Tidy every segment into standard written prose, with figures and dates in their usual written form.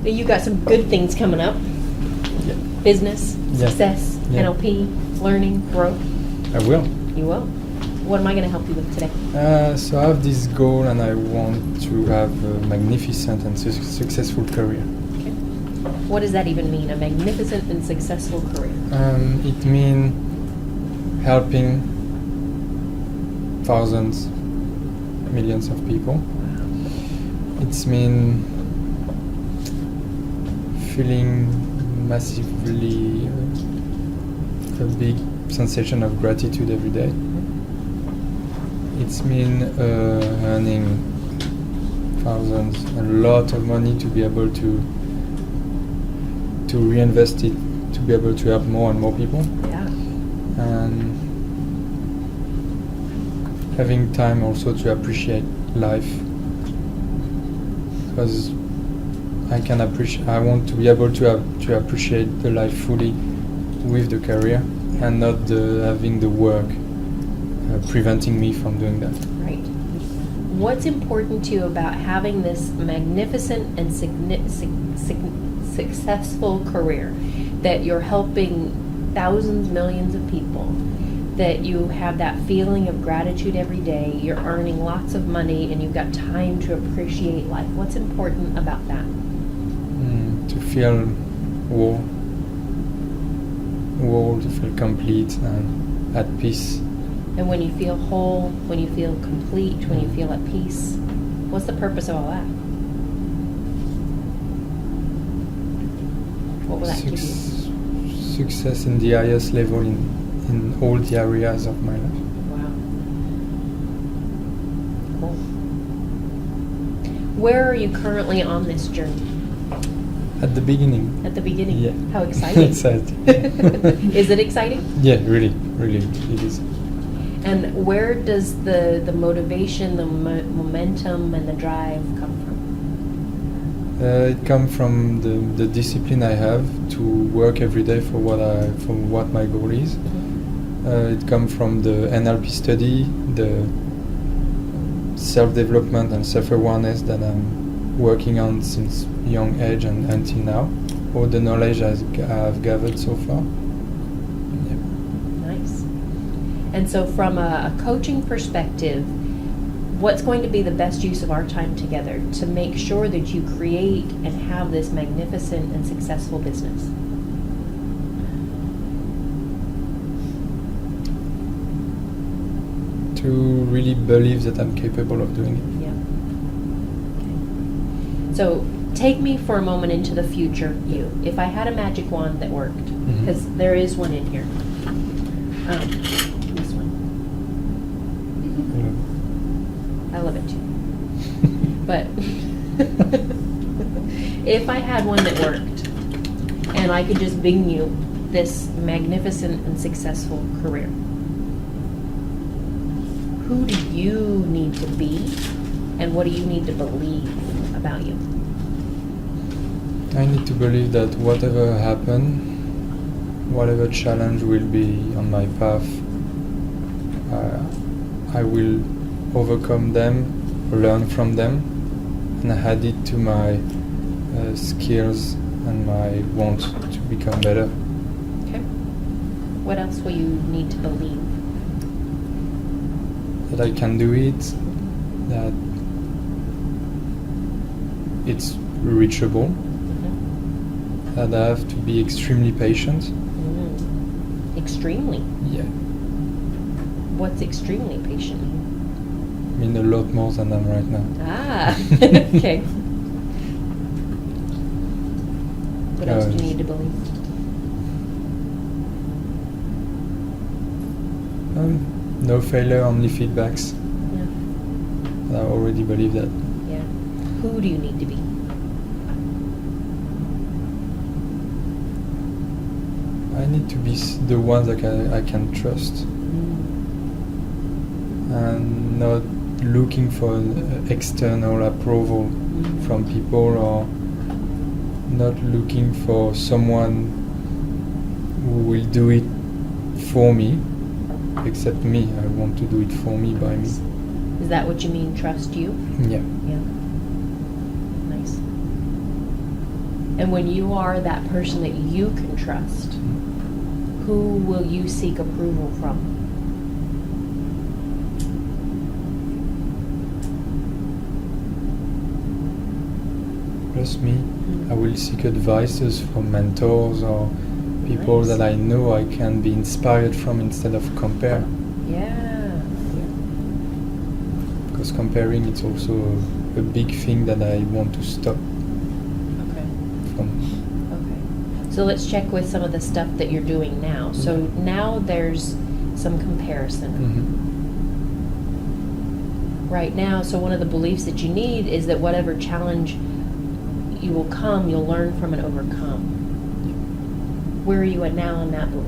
You got some good things coming up. Yeah. Business, Yeah. success, Yeah. NLP, learning, growth. I will. You will. What am I going to help you with today? So I have this goal, and I want to have a magnificent and successful career. Okay. What does that even mean, a magnificent and successful career? It means helping thousands, millions of people. It's mean feeling massively a big sensation of gratitude every day. It's mean earning thousands, a lot of money to be able to reinvest it, to be able to help more and more people. Yeah. And having time also to appreciate life, because I want to be able to appreciate the life fully with the career, and not having the work preventing me from doing that. Right. What's important to you about having this magnificent and successful career, that you're helping thousands, millions of people, that you have that feeling of gratitude every day, you're earning lots of money, and you've got time to appreciate life? What's important about that? To feel whole, to feel complete and at peace. And when you feel whole, when you feel complete, when you feel at peace, what's the purpose of all that? What will that give you? Success in the highest level in all the areas of my life. Wow. Cool. Where are you currently on this journey? At the beginning. At the beginning? Yeah. How exciting. Exciting. Is it exciting? Yeah, really, it is. And where does the motivation, the momentum, and the drive come from? It comes from the discipline I have to work every day for what my goal is. It comes from the NLP study, the self-development and self-awareness that I'm working on since young age and until now. All the knowledge I've gathered so far. Nice. And so from a coaching perspective, what's going to be the best use of our time together to make sure that you create and have this magnificent and successful business? To really believe that I'm capable of doing it. Yeah. Okay. So take me for a moment into the future you. If I had a magic wand that worked, because there is one in here. This one. I love it too. But if I had one that worked, and I could just bring you this magnificent and successful career, who do you need to be, and what do you need to believe about you? I need to believe that whatever happens, whatever challenge will be on my path, I will overcome them, learn from them, and add it to my skills and my want to become better. Okay. What else will you need to believe? That I can do it, that it's reachable, that I have to be extremely patient. Extremely? Yeah. What's extremely patient mean? I mean a lot more than I'm right now. Ah, okay. What else do you need to believe? No failure, only feedbacks. Yeah. I already believe that. Yeah. Who do you need to be? I need to be the one that I can trust, and not looking for an external approval from people, or not looking for someone who will do it for me, except me. I want to do it for me, by me. Is that what you mean, trust you? Yeah. Yeah. Nice. And when you are that person that you can trust, who will you seek approval from? Plus me, I will seek advices from mentors or people Nice. that I know I can be inspired from instead of compare. Yeah. Because comparing, it's also a big thing that I want to stop Okay. from. Okay. So let's check with some of the stuff that you're doing now. So now there's some comparison. Right now, so one of the beliefs that you need is that whatever challenge you will come, you'll learn from and overcome. Where are you at now in that belief?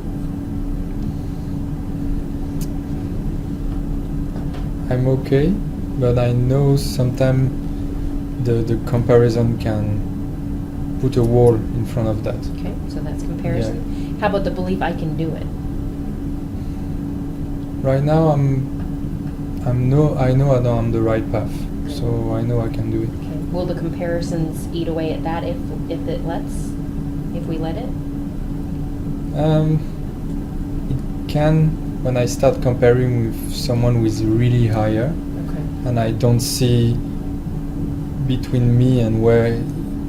I'm okay, but I know sometimes the comparison can put a wall in front of that. Okay, so that's comparison. How about the belief I can do it? Right now, I know I'm on the right path, so I know I can do it. Okay. Will the comparisons eat away at that if we let it? It can when I start comparing with someone who is really higher, Okay. and I don't see between me and where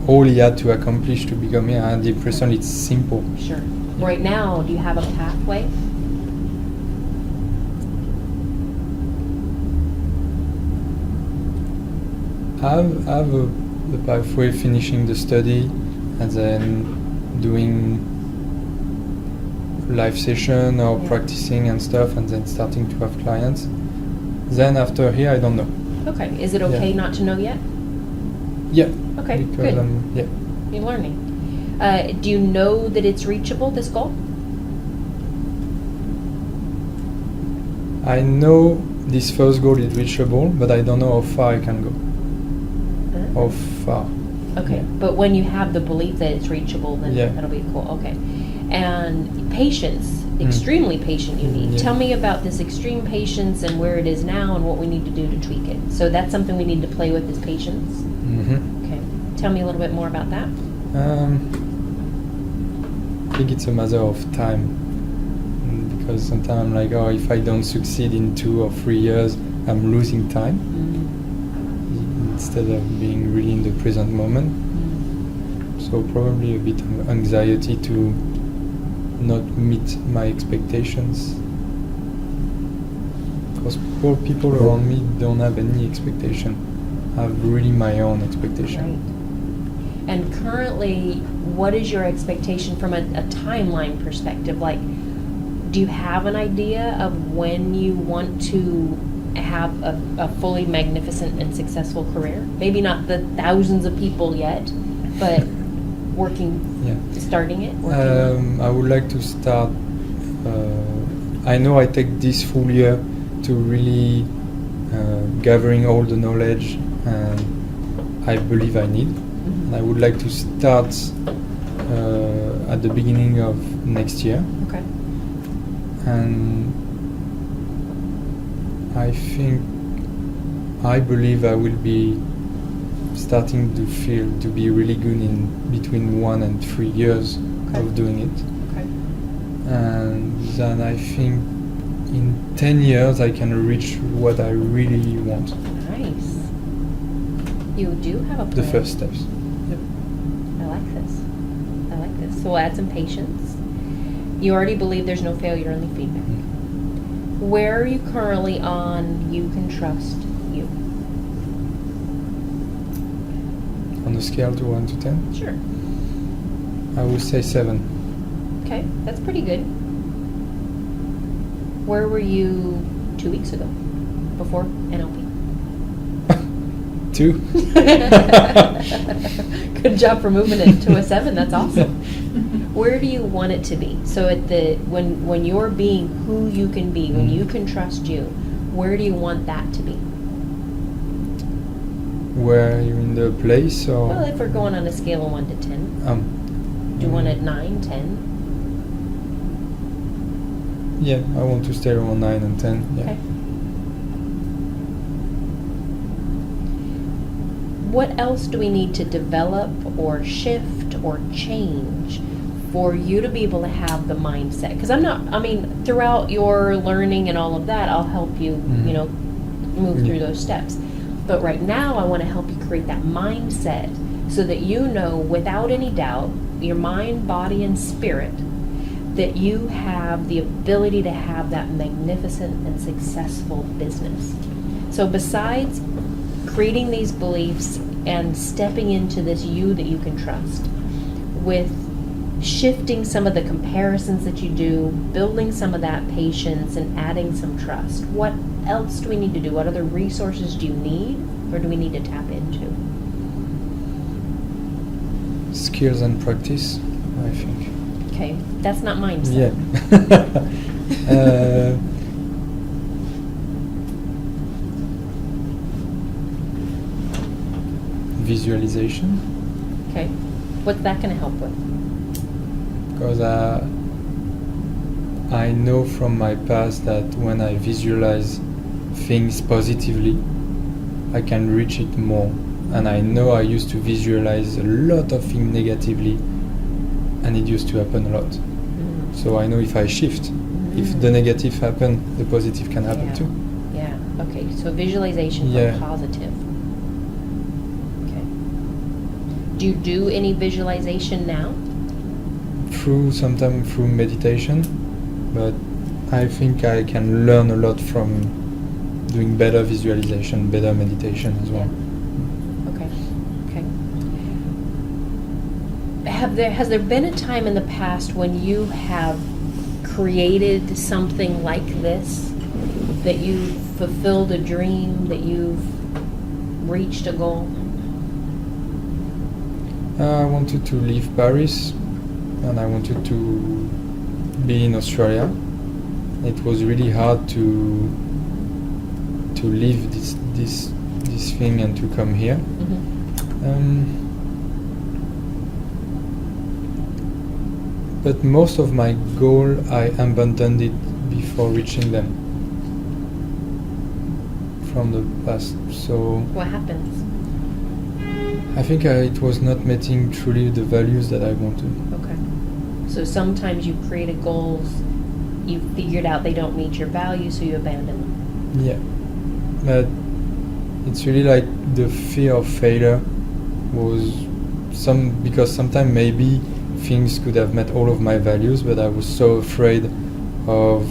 all he had to accomplish to become here. I had the impression it's simple. Sure. Right now, do you have a pathway? I have the pathway finishing the study and then doing live session or practicing and stuff, and then starting to have clients. Then after here, I don't know. Okay. Is it okay not to know yet? Yeah. Okay, Because good. You're learning. Do you know that it's reachable, this goal? I know this first goal is reachable, but I don't know how far I can go. How far? Okay, Yeah. but when you have the belief that it's reachable, then Yeah. that'll be cool. Okay. And patience, extremely patient you need. Yeah. Tell me about this extreme patience and where it is now and what we need to do to tweak it. So that's something we need to play with, is patience. Okay. Tell me a little bit more about that. I think it's a matter of time, because sometimes I'm like, oh, if I don't succeed in 2 or 3 years, I'm losing time instead of being really in the present moment. So probably a bit of anxiety to not meet my expectations, because all people around me don't have any expectation. I have really my own expectation. Right. And currently, what is your expectation from a timeline perspective? Like, do you have an idea of when you want to have a fully magnificent and successful career? Maybe not the thousands of people yet, but starting it? I would like to start, I know I take this full year to really gathering all the knowledge I believe I need. And I would like to start at the beginning of next year. Okay. And I believe I will be starting to feel to be really good in between 1 and 3 years of doing it. Okay. And then I think in 10 years I can reach what I really want. Nice. You do have a plan. The first steps. I like this. So we'll add some patience. You already believe there's no failure in the feedback. Where are you currently on you can trust you? On a scale to 1 to 10? Sure. I would say 7. Okay, that's pretty good. Where were you 2 weeks ago, before NLP? 2. Good job for moving it to a 7. That's awesome. Where do you want it to be? So when you're being who you can be, when you can trust you, where do you want that to be? Where you're in the place, or? Well, if we're going on a scale of 1 to 10, do you want it 9, 10? Yeah, I want to stay around 9 and 10. Yeah. Okay. What else do we need to develop or shift or change for you to be able to have the mindset? Because throughout your learning and all of that, I'll help you, move through those steps. But right now, I want to help you create that mindset so that you know without any doubt, your mind, body, and spirit, that you have the ability to have that magnificent and successful business. So besides creating these beliefs and stepping into this you that you can trust, with shifting some of the comparisons that you do, building some of that patience and adding some trust, what else do we need to do? What other resources do you need, or do we need to tap into? Skills and practice, I think. Okay, that's not mindset. Yeah. Visualization. Okay, what's that going to help with? Because I know from my past that when I visualize things positively, I can reach it more. And I know I used to visualize a lot of things negatively, and it used to happen a lot. So I know if I shift, if the negative happen, the positive can happen too. Yeah, okay, so visualization for positive. Okay. Do you do any visualization now? Sometimes through meditation, but I think I can learn a lot from doing better visualization, better meditation as well. Okay. Has there been a time in the past when you have created something like this, that you've fulfilled a dream, that you've reached a goal? I wanted to leave Paris, and I wanted to be in Australia. It was really hard to leave this thing and to come here. But most of my goal, I abandoned it before reaching them from the past. So what happens? I think it was not meeting truly the values that I wanted. Okay. So sometimes you created goals, you figured out they don't meet your values, so you abandon them. Yeah. But it's really like the fear of failure was because sometimes maybe things could have met all of my values, but I was so afraid of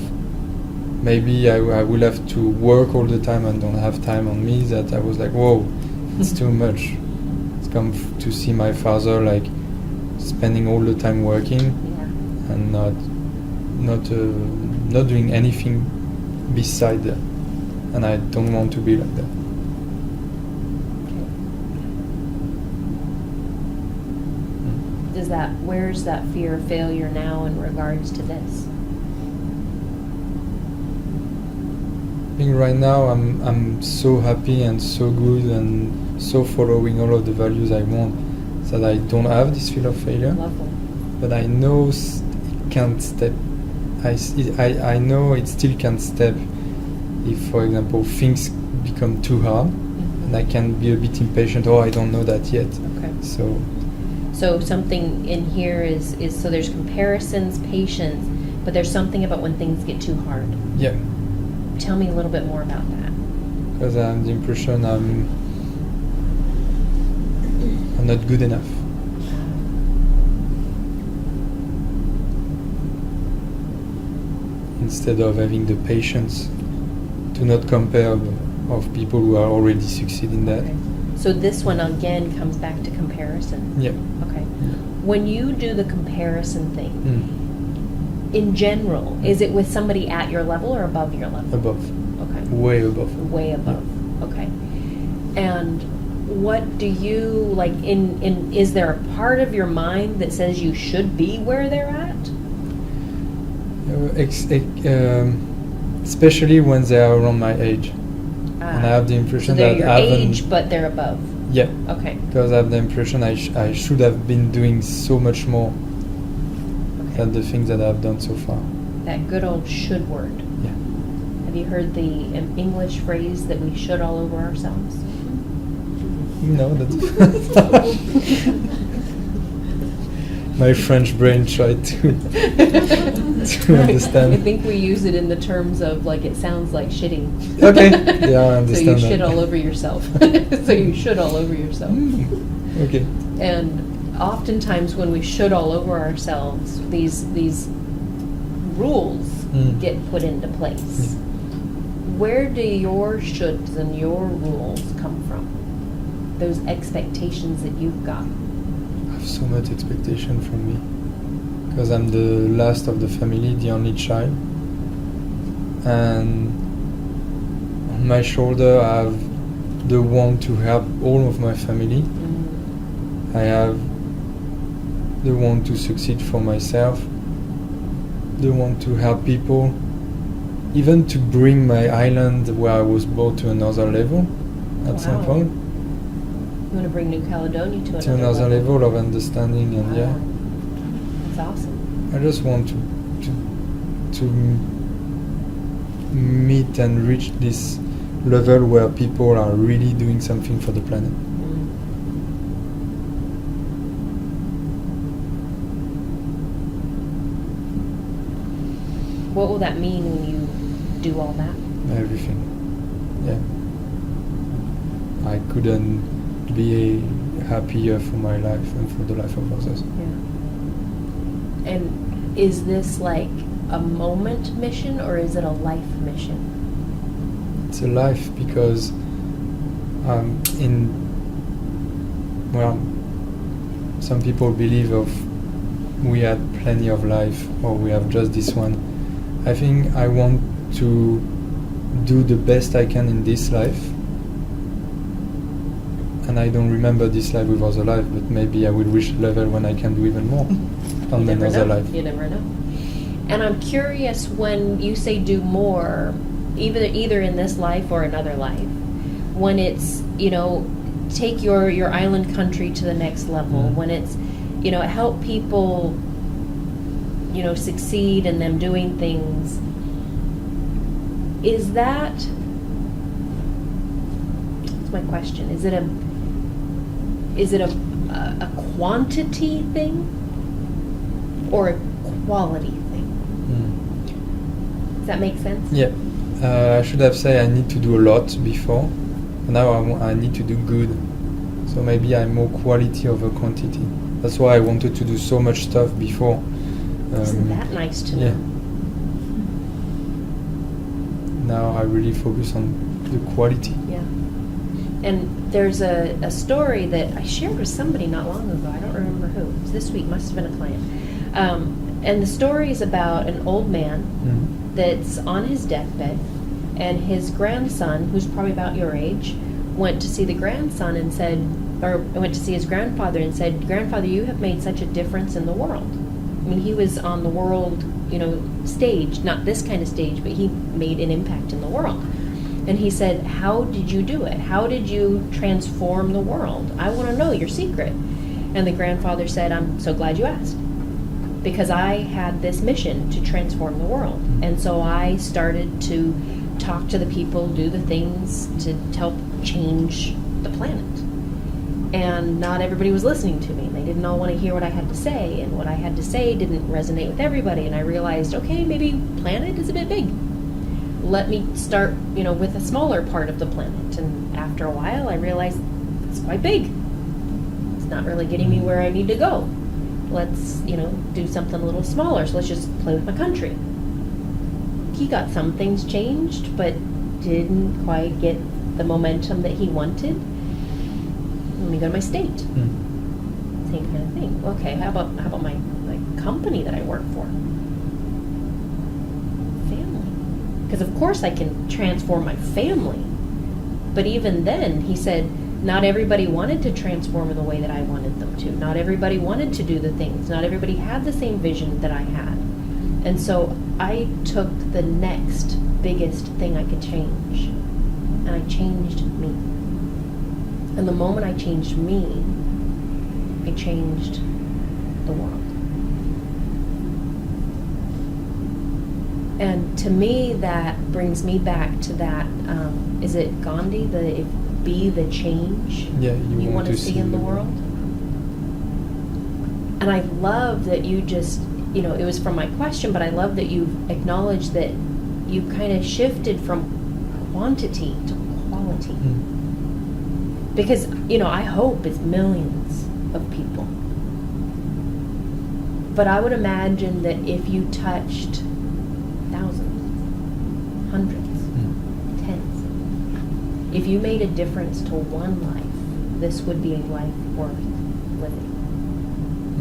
maybe I will have to work all the time and don't have time on me, that I was like, whoa, it's too much. It's come to see my father like spending all the time working and not doing anything beside that, and I don't want to be like that. Where's that fear of failure now in regards to this? I think right now I'm so happy and so good and so following all of the values I want, that I don't have this fear of failure. Lovely. But I know it can't step. I know it still can step if, for example, things become too hard, and I can be a bit impatient. Oh, I don't know that yet. Okay. So something in here is so there's comparisons, patience, but there's something about when things get too hard. Yeah. Tell me a little bit more about that. Because I have the impression I'm not good enough. Instead of having the patience to not compare of people who are already succeed in that. Okay. So this one again comes back to comparison. Yeah. Okay. When you do the comparison thing, in general, is it with somebody at your level or above your level? Above. Okay. Way above. Way above. Yeah. Okay. And what do you like in is there a part of your mind that says you should be where they're at? Especially when they are around my age. And I have the impression so they're that your I haven't... age, but they're above. Yeah. Okay. Because I have the impression I should have been doing so much more than the things that I've done so far. That good old should word. Yeah. Have you heard the English phrase that we should all over ourselves? No, that's... my French brain tried to understand. I think we use it in the terms of like it sounds like shitting. Okay, yeah, I understand So you that. shit all over yourself. So you should all over yourself. Okay. And oftentimes when we should all over ourselves, these rules get put into place. Where do your shoulds and your rules come from? Those expectations that you've got. I have so much expectation from me because I'm the last of the family, the only child, and on my shoulder I have the want to help all of my family. I have the want to succeed for myself, the want to help people, even to bring my island where I was brought to another level at some point. You want to bring New Caledonia to another level of understanding, and yeah. That's awesome. I just want to meet and reach this level where people are really doing something for the planet. What will that mean when you do all that? Everything. Yeah. I couldn't be happier for my life and for the life of others. Yeah. And is this like a moment mission or is it a life mission? It's a life because some people believe we had plenty of life or we have just this one. I think I want to do the best I can in this life, and I don't remember this life with other life, but maybe I will reach a level when I can do even more on another life. You never know. And I'm curious, when you say do more, either in this life or another life, when it's, take your island country to the next level, when it's, help people, succeed in them doing things, is that, that's my question, is it a quantity thing or a quality thing? Does that make sense? Yeah. I should have said I need to do a lot before. Now I need to do good. So maybe I'm more quality over quantity. That's why I wanted to do so much stuff before. Isn't that nice to know? Yeah. Now I really focus on the quality. Yeah. And there's a story that I shared with somebody not long ago. I don't remember who. It was this week. Must have been a client. And the story is about an old man that's on his deathbed, and his grandson, who's probably about your age, went to see the grandson and said, or went to see his grandfather and said, "Grandfather, you have made such a difference in the world." I mean, he was on the world, stage, not this kind of stage, but he made an impact in the world. And he said, "How did you do it? How did you transform the world? I want to know your secret." And the grandfather said, "I'm so glad you asked, because I had this mission to transform the world. And so I started to talk to the people, do the things to help change the planet. And not everybody was listening to me. They didn't all want to hear what I had to say, and what I had to say didn't resonate with everybody. And I realized, okay, maybe planet is a bit big. Let me start, with a smaller part of the planet." And after a while, I realized it's quite big. It's not really getting me where I need to go. Let's, do something a little smaller. So let's just play with my country. He got some things changed, but didn't quite get the momentum that he wanted. Let me go to my state. Same kind of thing. Okay, how about my company that I work for? Family. Because of course I can transform my family. But even then, he said, not everybody wanted to transform in the way that I wanted them to. Not everybody wanted to do the things. Not everybody had the same vision that I had. And so I took the next biggest thing I could change. And I changed me. And the moment I changed me, I changed the world. And to me, that brings me back to that, is it Gandhi, be the change you want to see in the world? And I love that you just, it was from my question, but I love that you acknowledged that you kind of shifted from quantity to quality. Because, I hope it's millions of people. But I would imagine that if you touched thousands, hundreds, tens, if you made a difference to one life, this would be a life worth living.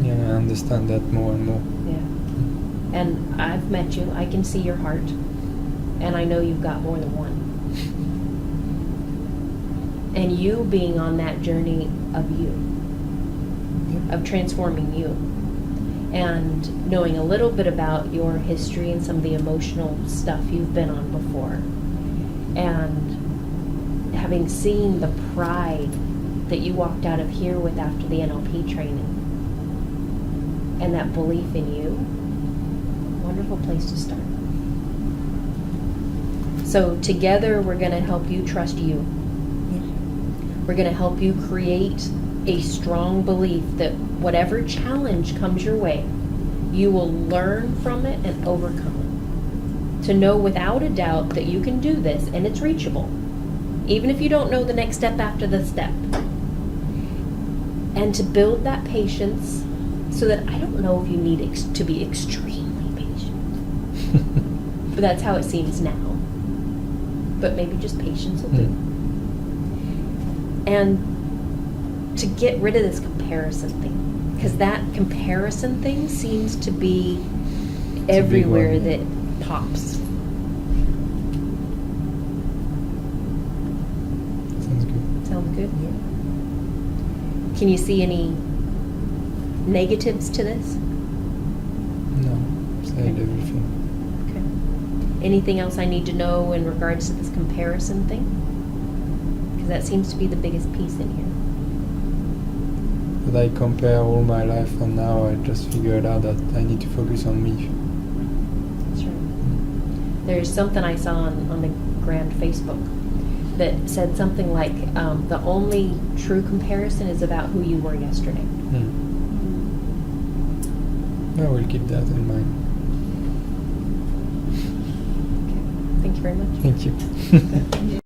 Yeah, I understand that more and more. Yeah. And I've met you. I can see your heart. And I know you've got more than one. And you being on that journey of you, of transforming you, and knowing a little bit about your history and some of the emotional stuff you've been on before, and having seen the pride that you walked out of here with after the NLP training, and that belief in you, wonderful place to start. So together we're going to help you trust you. We're going to help you create a strong belief that whatever challenge comes your way, you will learn from it and overcome it. To know without a doubt that you can do this and it's reachable, even if you don't know the next step after the step. And to build that patience so that I don't know if you need to be extremely patient. But that's how it seems now. But maybe just patience will do. And to get rid of this comparison thing, because that comparison thing seems to be everywhere that pops. Sounds good. Sounds good? Yeah. Can you see any negatives to this? No, said everything. Okay. Anything else I need to know in regards to this comparison thing? Because that seems to be the biggest piece in here. But I compare all my life, and now I just figured out that I need to focus on me. That's right. There's something I saw on the Grand Facebook that said something like, the only true comparison is about who you were yesterday. I will keep that in mind. Okay. Thank you very much. Thank you.